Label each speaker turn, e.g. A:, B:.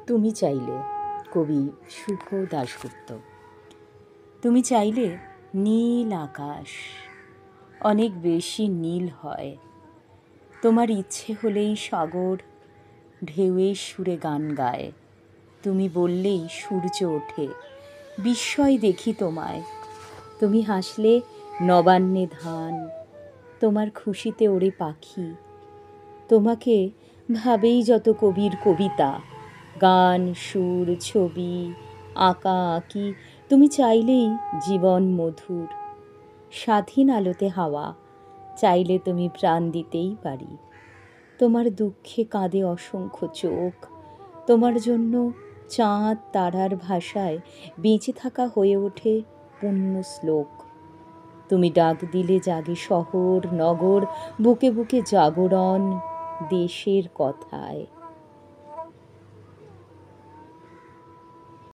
A: তুমি চাইলে, কবি শুভ দাশগুপ্ত। তুমি চাইলে নীল আকাশ অনেক বেশি নীল হয়। তোমার ইচ্ছে হলেই সাগর ঢেউয়ের সুরে গান গায়। তুমি বললেই সূর্য ওঠে, বিস্ময় দেখি তোমায়। তুমি হাসলে নবান্নে ধান, তোমার খুশিতে ওড়ে পাখি। তোমাকে ভাবেই যত কবির কবিতা, গান, সুর, ছবি, আঁকা আঁকি। তুমি চাইলেই জীবন মধুর, স্বাধীন আলোতে হাওয়া। চাইলে তুমি প্রাণ দিতেই পারি। তোমার দুঃখে কাঁদে অসংখ্য চোখ। তোমার জন্য চাঁদ তারার ভাষায় বেঁচে থাকা হয়ে ওঠে পুণ্য শ্লোক। তুমি ডাক দিলে জাগে শহর নগর, বুকে বুকে জাগরণ দেশের কথায়।